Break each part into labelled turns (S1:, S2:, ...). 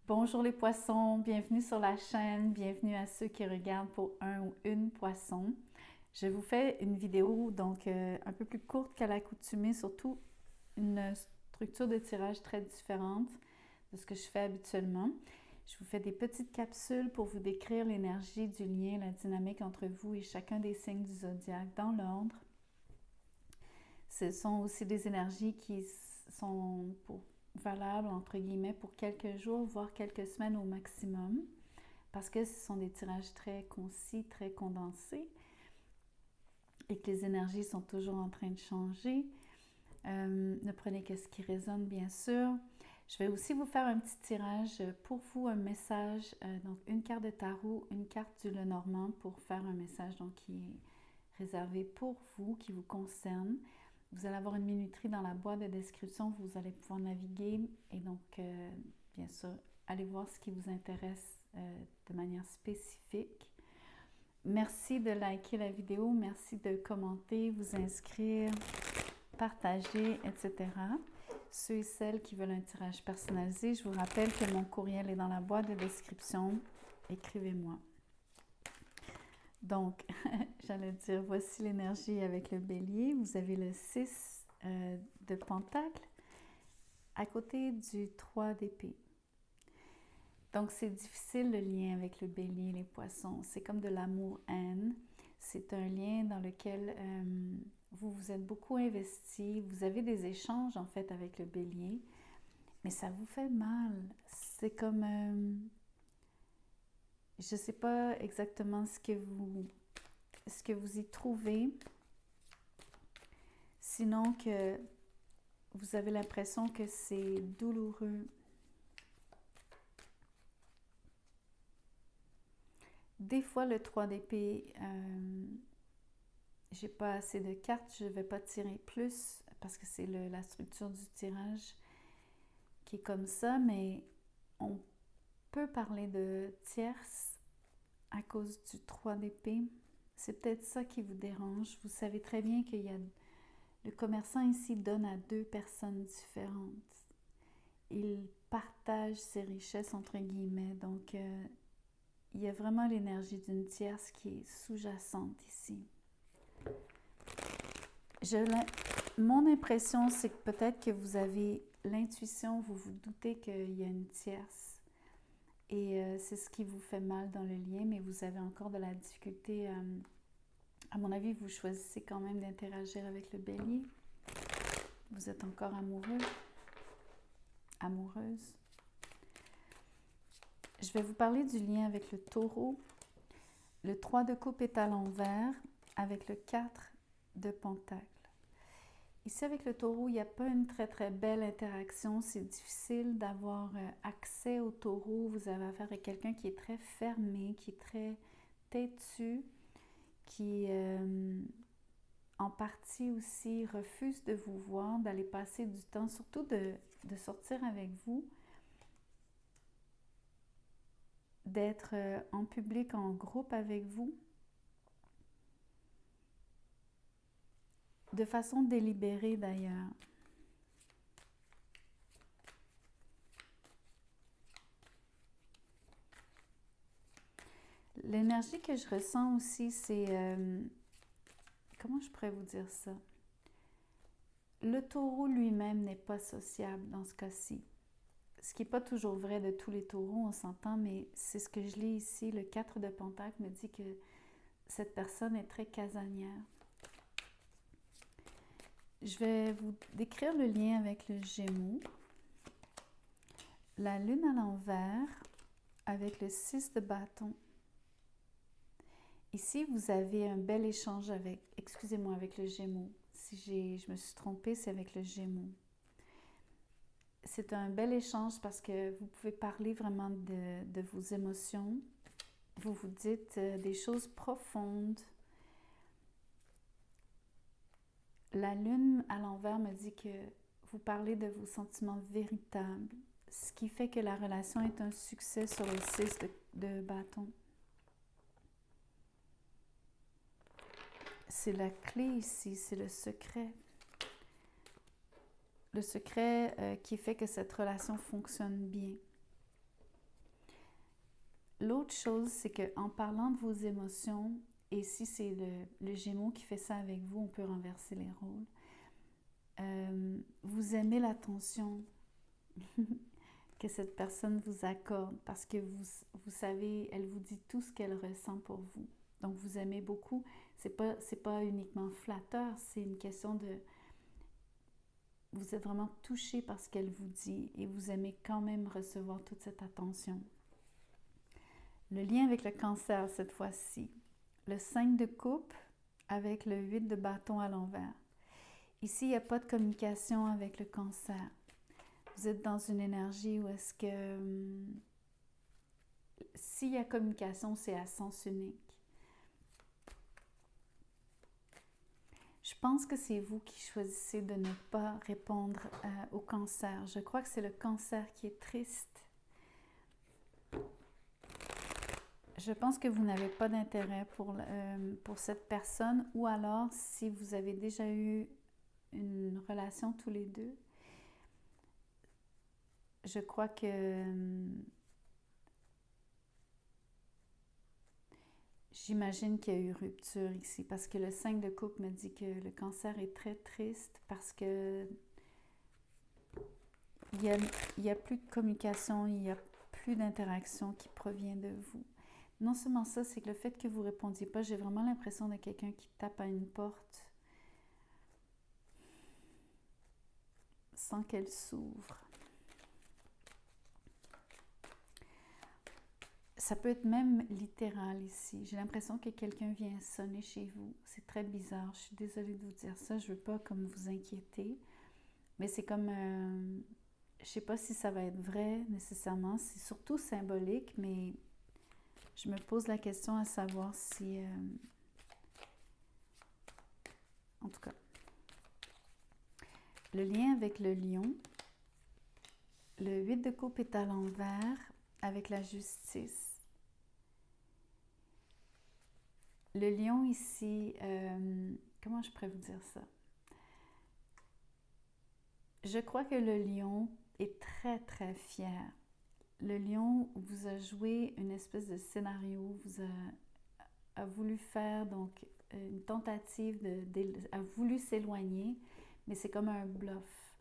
S1: Bonjour les poissons, bienvenue sur la chaîne, bienvenue à ceux qui regardent pour un ou une poisson. Je vous fais une vidéo un peu plus courte qu'à l'accoutumée, surtout une structure de tirage très différente de ce que je fais habituellement. Je vous fais des petites capsules pour vous décrire l'énergie du lien, la dynamique entre vous et chacun des signes du zodiaque dans l'ordre. Ce sont aussi des énergies qui sont valables, entre guillemets, pour quelques jours, voire quelques semaines au maximum, parce que ce sont des tirages très concis, très condensés, et que les énergies sont toujours en train de changer. Ne prenez que ce qui résonne, bien sûr. Je vais aussi vous faire un petit tirage pour vous, un message, donc une carte de tarot, une carte du Lenormand pour faire un message qui est réservé pour vous, qui vous concerne. Vous allez avoir une minuterie dans la boîte de description, vous allez pouvoir naviguer et bien sûr, allez voir ce qui vous intéresse de manière spécifique. Merci de liker la vidéo, merci de commenter, vous inscrire, partager, etc. Ceux et celles qui veulent un tirage personnalisé, je vous rappelle que mon courriel est dans la boîte de description. Écrivez-moi. Donc, j'allais dire, voici l'énergie avec le bélier. Vous avez le 6 de Pentacle à côté du 3 d'épée. Donc, c'est difficile le lien avec le bélier, les poissons. C'est comme de l'amour-haine. C'est un lien dans lequel vous vous êtes beaucoup investi. Vous avez des échanges, en fait, avec le bélier. Mais ça vous fait mal. C'est comme... je ne sais pas exactement ce que vous y trouvez. Sinon que vous avez l'impression que c'est douloureux. Des fois, le 3 d'épée, j'ai pas assez de cartes, je ne vais pas tirer plus parce que c'est la structure du tirage qui est comme ça, mais on peut parler de tierce à cause du 3 d'épée. C'est peut-être ça qui vous dérange. Vous savez très bien qu'il y a... Le commerçant ici donne à deux personnes différentes. Il partage ses richesses, entre guillemets. Donc, il y a vraiment l'énergie d'une tierce qui est sous-jacente ici. Mon impression, c'est que peut-être que vous avez l'intuition, vous vous doutez qu'il y a une tierce. Et c'est ce qui vous fait mal dans le lien, mais vous avez encore de la difficulté. À mon avis, vous choisissez quand même d'interagir avec le bélier. Vous êtes encore amoureux, amoureuse. Je vais vous parler du lien avec le taureau. Le 3 de coupe est à l'envers avec le 4 de pentacle. Ici, avec le taureau, il n'y a pas une très très belle interaction. C'est difficile d'avoir accès au taureau. Vous avez affaire à quelqu'un qui est très fermé, qui est très têtu, qui en partie aussi refuse de vous voir, d'aller passer du temps, surtout de sortir avec vous, d'être en public, en groupe avec vous, de façon délibérée d'ailleurs. L'énergie que je ressens aussi, c'est... comment je pourrais vous dire ça? Le taureau lui-même n'est pas sociable dans ce cas-ci. Ce qui n'est pas toujours vrai de tous les taureaux, on s'entend, mais c'est ce que je lis ici. Le 4 de Pentacle me dit que cette personne est très casanière. Je vais vous décrire le lien avec le Gémeaux. La lune à l'envers avec le 6 de bâton. Ici, vous avez un bel échange avec, excusez-moi, avec le Gémeaux. Si je me suis trompée, c'est avec le Gémeaux. C'est un bel échange parce que vous pouvez parler vraiment de vos émotions. Vous vous dites des choses profondes. La lune à l'envers me dit que vous parlez de vos sentiments véritables, ce qui fait que la relation est un succès sur le 6 de bâton. C'est la clé ici, c'est le secret. Le secret qui fait que cette relation fonctionne bien. L'autre chose, c'est qu'en parlant de vos émotions, et si c'est le Gémeaux qui fait ça avec vous, on peut renverser les rôles. Vous aimez l'attention que cette personne vous accorde parce que vous savez, elle vous dit tout ce qu'elle ressent pour vous. Donc, vous aimez beaucoup. C'est pas uniquement flatteur, c'est une question de... Vous êtes vraiment touché par ce qu'elle vous dit et vous aimez quand même recevoir toute cette attention. Le lien avec le Cancer cette fois-ci. Le 5 de coupe avec le 8 de bâton à l'envers. Ici, il n'y a pas de communication avec le Cancer. Vous êtes dans une énergie où est-ce que s'il y a communication, c'est à sens unique. Je pense que c'est vous qui choisissez de ne pas répondre au Cancer. Je crois que c'est le Cancer qui est triste. Je pense que vous n'avez pas d'intérêt pour cette personne, ou alors si vous avez déjà eu une relation tous les deux, je crois que j'imagine qu'il y a eu rupture ici, parce que le 5 de coupe me dit que le Cancer est très triste parce que il y a plus de communication, il n'y a plus d'interaction qui provient de vous. Non seulement ça, c'est que le fait que vous ne répondiez pas, j'ai vraiment l'impression de quelqu'un qui tape à une porte sans qu'elle s'ouvre. Ça peut être même littéral ici. J'ai l'impression que quelqu'un vient sonner chez vous. C'est très bizarre. Je suis désolée de vous dire ça. Je ne veux pas comme vous inquiéter. Mais c'est comme... je ne sais pas si ça va être vrai nécessairement. C'est surtout symbolique, mais je me pose la question à savoir si... en tout cas. Le lien avec le lion. Le 8 de coupe est à l'envers avec la justice. Le lion ici, comment je pourrais vous dire ça? Je crois que le lion est très, très fier. Le lion vous a joué une espèce de scénario, a voulu faire donc une tentative, a voulu s'éloigner, mais c'est comme un bluff.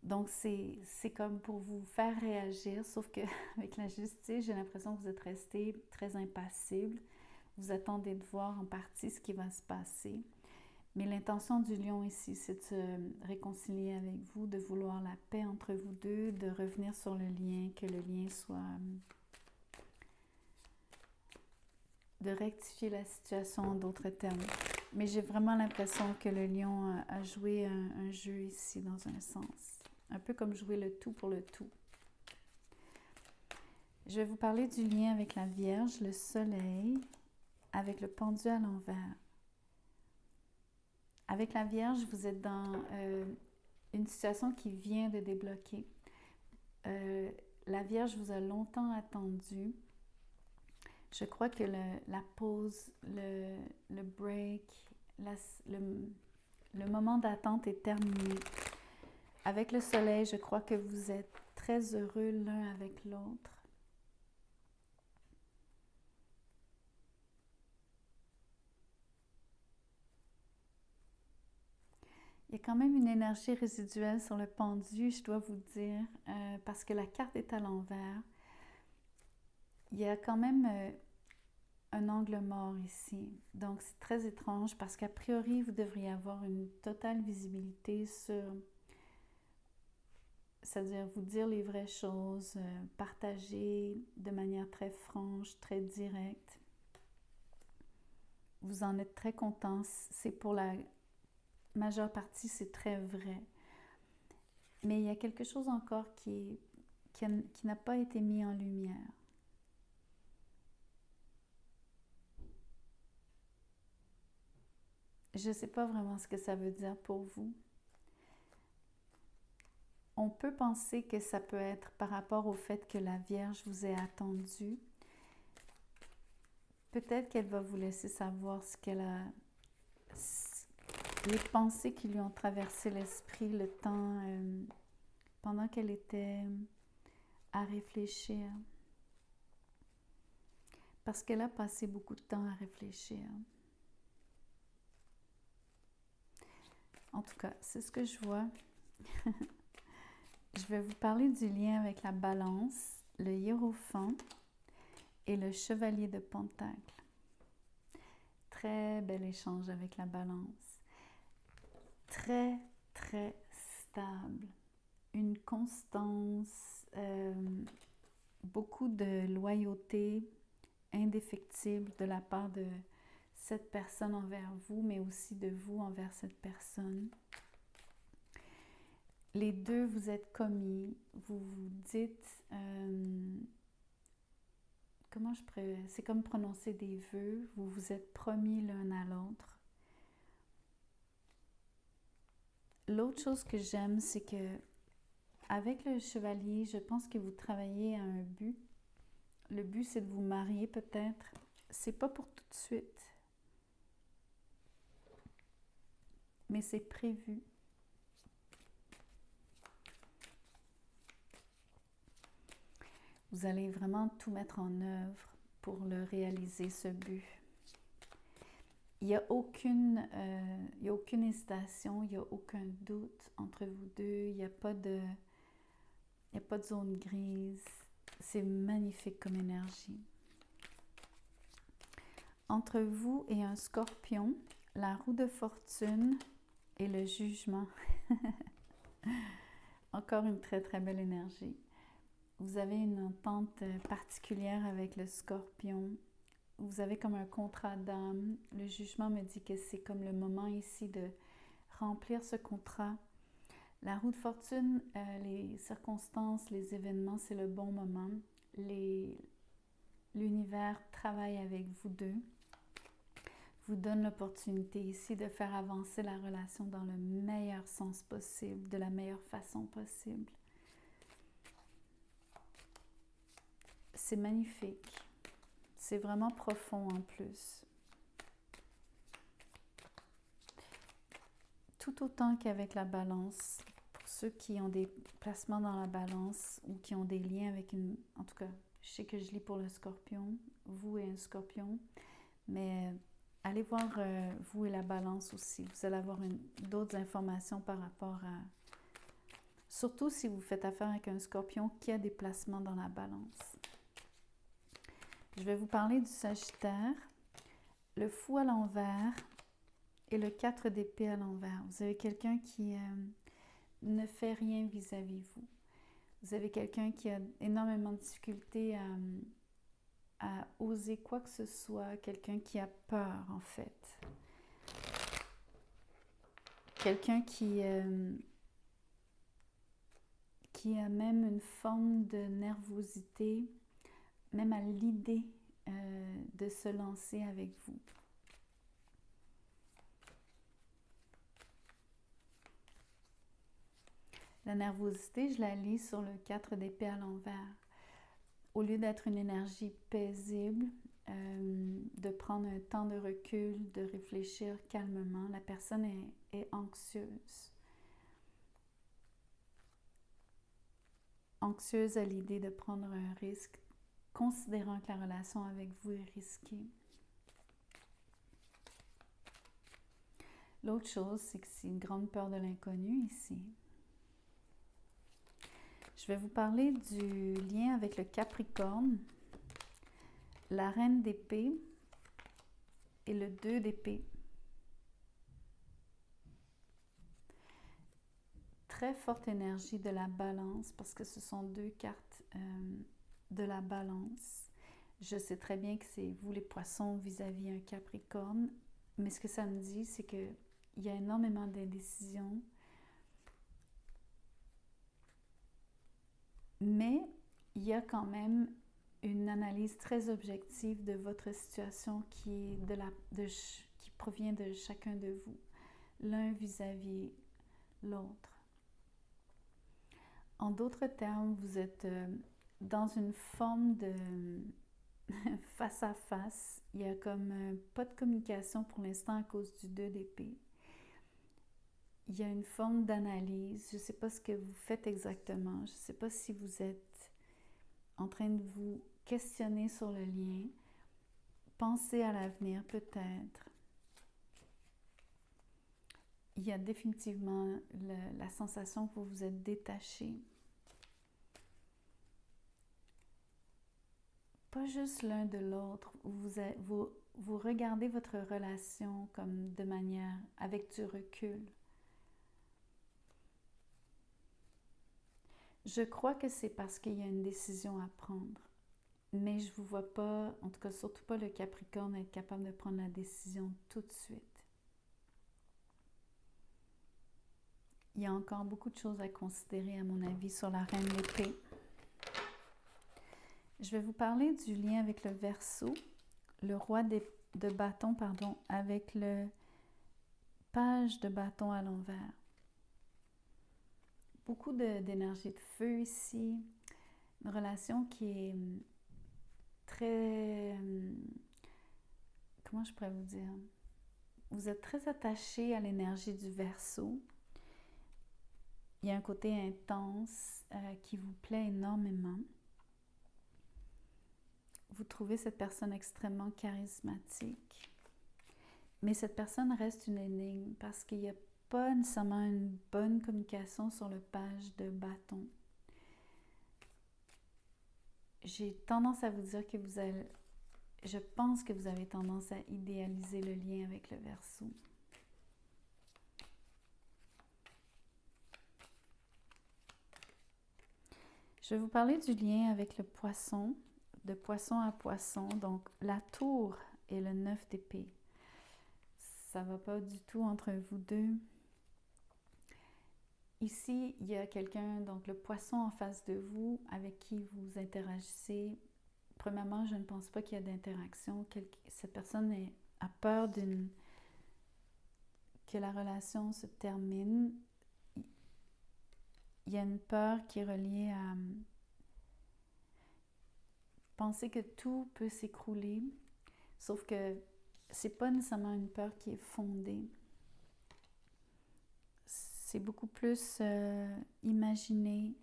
S1: Donc, c'est comme pour vous faire réagir, sauf qu'avec la justice, j'ai l'impression que vous êtes resté très impassible. Vous attendez de voir en partie ce qui va se passer. Mais l'intention du lion ici, c'est de se réconcilier avec vous, de vouloir la paix entre vous deux, de revenir sur le lien, que le lien soit... de rectifier la situation en d'autres termes. Mais j'ai vraiment l'impression que le lion a joué un jeu ici dans un sens. Un peu comme jouer le tout pour le tout. Je vais vous parler du lien avec la Vierge, le Soleil, avec le pendu à l'envers. Avec la Vierge, vous êtes dans une situation qui vient de débloquer. La Vierge vous a longtemps attendu. Je crois que la pause, le break, le moment d'attente est terminé. Avec le Soleil, je crois que vous êtes très heureux l'un avec l'autre. Il y a quand même une énergie résiduelle sur le pendu, je dois vous dire, parce que la carte est à l'envers. Il y a quand même un angle mort ici. Donc, c'est très étrange parce qu'a priori, vous devriez avoir une totale visibilité sur... C'est-à-dire vous dire les vraies choses, partager de manière très franche, très directe. Vous en êtes très content. C'est pour la majeure partie, c'est très vrai. Mais il y a quelque chose encore qui n'a pas été mis en lumière. Je ne sais pas vraiment ce que ça veut dire pour vous. On peut penser que ça peut être par rapport au fait que la Vierge vous ait attendu. Peut-être qu'elle va vous laisser savoir ce qu'elle a... les pensées qui lui ont traversé l'esprit le temps pendant qu'elle était à réfléchir. parce qu'elle a passé beaucoup de temps à réfléchir. En tout cas, c'est ce que je vois. Je vais vous parler du lien avec la balance, le hiérophant et le chevalier de Pentacle. Très bel échange avec la balance. Très, très stable. Une constance, beaucoup de loyauté indéfectible de la part de cette personne envers vous, mais aussi de vous envers cette personne. Les deux, vous êtes commis, vous vous dites, comment je pourrais, c'est comme prononcer des vœux, vous vous êtes promis l'un à l'autre. L'autre chose que j'aime, c'est que avec le chevalier, je pense que vous travaillez à un but. Le but, c'est de vous marier peut-être. C'est pas pour tout de suite, mais c'est prévu. Vous allez vraiment tout mettre en œuvre pour le réaliser, ce but. Il n'y a aucune hésitation, il n'y a aucun doute entre vous deux, il n'y a pas de zone grise. C'est magnifique comme énergie. Entre vous et un scorpion, la roue de fortune et le jugement. Encore une très très belle énergie. Vous avez une entente particulière avec le scorpion. Vous avez comme un contrat d'âme. Le jugement me dit que c'est comme le moment ici de remplir ce contrat. La roue de fortune, les circonstances, les événements, c'est le bon moment. L'univers travaille avec vous deux, vous donne l'opportunité ici de faire avancer la relation dans le meilleur sens possible, de la meilleure façon possible. C'est magnifique. C'est vraiment profond en plus. Tout autant qu'avec la balance, pour ceux qui ont des placements dans la balance ou qui ont des liens avec une... En tout cas, je sais que je lis pour le scorpion, vous et un scorpion, mais allez voir vous et la balance aussi. Vous allez avoir d'autres informations par rapport à... Surtout si vous faites affaire avec un scorpion qui a des placements dans la balance. Je vais vous parler du Sagittaire, le fou à l'envers et le 4 d'épée à l'envers. Vous avez quelqu'un qui ne fait rien vis-à-vis vous. Vous avez quelqu'un qui a énormément de difficultés à oser quoi que ce soit, quelqu'un qui a peur en fait. Quelqu'un qui a même une forme de nervosité, même à l'idée de se lancer avec vous. La nervosité, je la lis sur le 4 d'épée à l'envers. Au lieu d'être une énergie paisible, de prendre un temps de recul, de réfléchir calmement, la personne est anxieuse. Anxieuse à l'idée de prendre un risque, considérant que la relation avec vous est risquée. L'autre chose, c'est que c'est une grande peur de l'inconnu ici. Je vais vous parler du lien avec le Capricorne, la reine d'épée et le 2 d'épée. Très forte énergie de la balance parce que ce sont deux cartes de la balance. Je sais très bien que c'est vous les poissons vis-à-vis un Capricorne, mais ce que ça me dit, c'est qu'il y a énormément d'indécision. Mais il y a quand même une analyse très objective de votre situation qui provient de chacun de vous, l'un vis-à-vis l'autre. En d'autres termes, vous êtes dans une forme de face à face. Il y a comme pas de communication pour l'instant à cause du 2 d'épée. Il y a une forme d'analyse. Je ne sais pas ce que vous faites exactement. Je ne sais pas si vous êtes en train de vous questionner sur le lien. pensez à l'avenir peut-être. Il y a définitivement la sensation que vous vous êtes détaché. Pas juste l'un de l'autre. Vous regardez votre relation comme de manière avec du recul. Je crois que c'est parce qu'il y a une décision à prendre. Mais je ne vous vois pas, en tout cas surtout pas le Capricorne, être capable de prendre la décision tout de suite. Il y a encore beaucoup de choses à considérer, à mon avis, sur la Reine d'Épée. Je vais vous parler du lien avec le Verseau, le roi de bâton, pardon, avec le page de bâton à l'envers. Beaucoup d'énergie de feu ici, une relation qui est très... Comment je pourrais vous dire? Vous êtes très attaché à l'énergie du Verseau. Il y a un côté intense qui vous plaît énormément. Vous trouvez cette personne extrêmement charismatique. Mais cette personne reste une énigme parce qu'il n'y a pas nécessairement une bonne communication sur le page de bâton. J'ai tendance à vous dire que je pense que vous avez tendance à idéaliser le lien avec le Verseau. Je vais vous parler du lien avec le Poisson, de Poisson à Poisson, donc la tour et le 9 d'épée. Ça ne va pas du tout entre vous deux. Ici, il y a quelqu'un, donc le Poisson en face de vous, avec qui vous interagissez. Premièrement, je ne pense pas qu'il y a d'interaction. Cette personne a peur que la relation se termine. Il y a une peur qui est reliée à penser que tout peut s'écrouler, sauf que c'est pas nécessairement une peur qui est fondée. C'est beaucoup plus imaginé.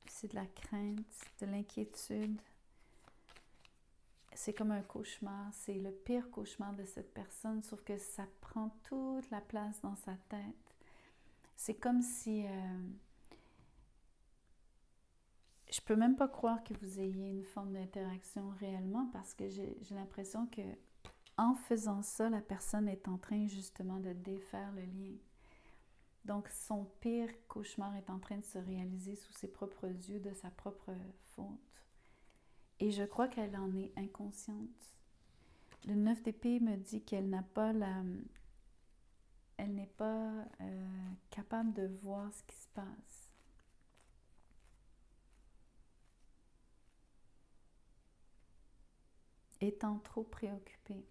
S1: C'est de la crainte, de l'inquiétude. C'est comme un cauchemar. C'est le pire cauchemar de cette personne, sauf que ça prend toute la place dans sa tête. C'est comme si... je peux même pas croire que vous ayez une forme d'interaction réellement parce que j'ai l'impression que en faisant ça, la personne est en train justement de défaire le lien. Donc, son pire cauchemar est en train de se réaliser sous ses propres yeux de sa propre faute. Et je crois qu'elle en est inconsciente. Le 9 d'épée me dit qu'elle n'a pas elle n'est pas capable de voir ce qui se passe. Étant trop préoccupée.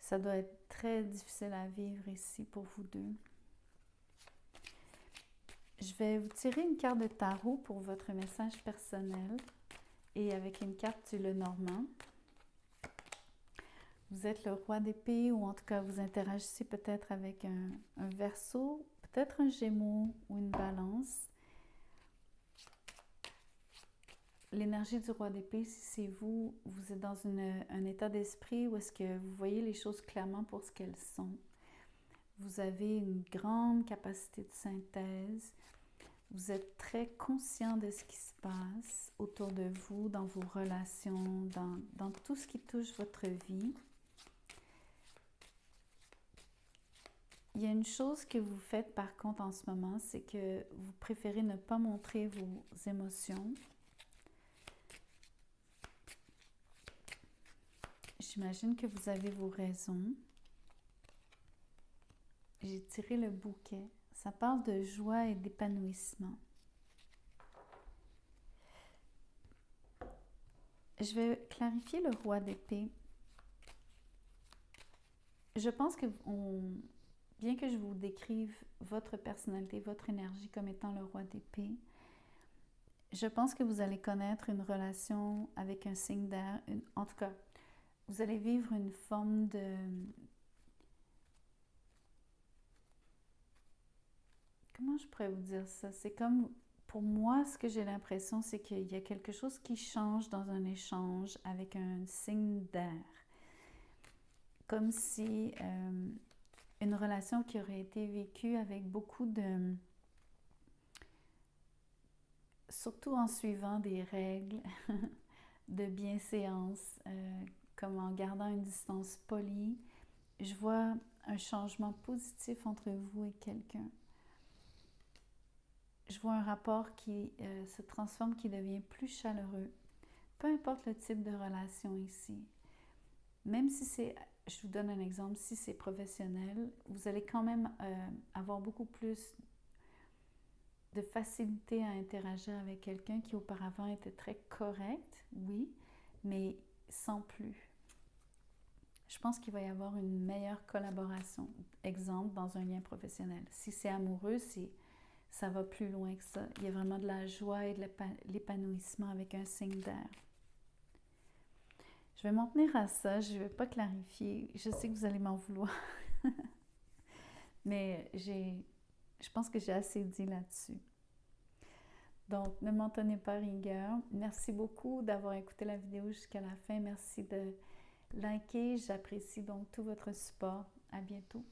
S1: Ça doit être très difficile à vivre ici pour vous deux. Je vais vous tirer une carte de tarot pour votre message personnel et avec une carte du Lenormand. Vous êtes le roi d'épée ou en tout cas vous interagissez peut-être avec un Verseau, peut-être un Gémeaux ou une Balance. L'énergie du roi d'épée, si c'est vous, vous êtes dans un état d'esprit où est-ce que vous voyez les choses clairement pour ce qu'elles sont. Vous avez une grande capacité de synthèse. Vous êtes très conscient de ce qui se passe autour de vous, dans vos relations, dans tout ce qui touche votre vie. Il y a une chose que vous faites par contre en ce moment, c'est que vous préférez ne pas montrer vos émotions. J'imagine que vous avez vos raisons. J'ai tiré le bouquet. Ça parle de joie et d'épanouissement. Je vais clarifier le roi d'épée. Je pense que bien que je vous décrive votre personnalité, votre énergie comme étant le roi d'épée, je pense que vous allez connaître une relation avec un signe d'air. En tout cas, vous allez vivre une forme de... Comment je pourrais vous dire ça? C'est comme pour moi, ce que j'ai l'impression, c'est qu'il y a quelque chose qui change dans un échange avec un signe d'air. Comme si une relation qui aurait été vécue avec beaucoup de... surtout en suivant des règles de bienséance, comme en gardant une distance polie, je vois un changement positif entre vous et quelqu'un. Je vois un rapport qui se transforme, qui devient plus chaleureux. Peu importe le type de relation ici. Même si c'est, je vous donne un exemple, si c'est professionnel, vous allez quand même avoir beaucoup plus de facilité à interagir avec quelqu'un qui auparavant était très correct, oui, mais sans plus. Je pense qu'il va y avoir une meilleure collaboration. Exemple, dans un lien professionnel. Si c'est amoureux, ça va plus loin que ça. Il y a vraiment de la joie et de l'épanouissement avec un signe d'air. Je vais m'en tenir à ça. Je ne vais pas clarifier. Je sais que vous allez m'en vouloir. Mais je pense que j'ai assez dit là-dessus. Donc, ne m'en tenez pas rigueur. Merci beaucoup d'avoir écouté la vidéo jusqu'à la fin. Merci de liker. J'apprécie donc tout votre support. À bientôt.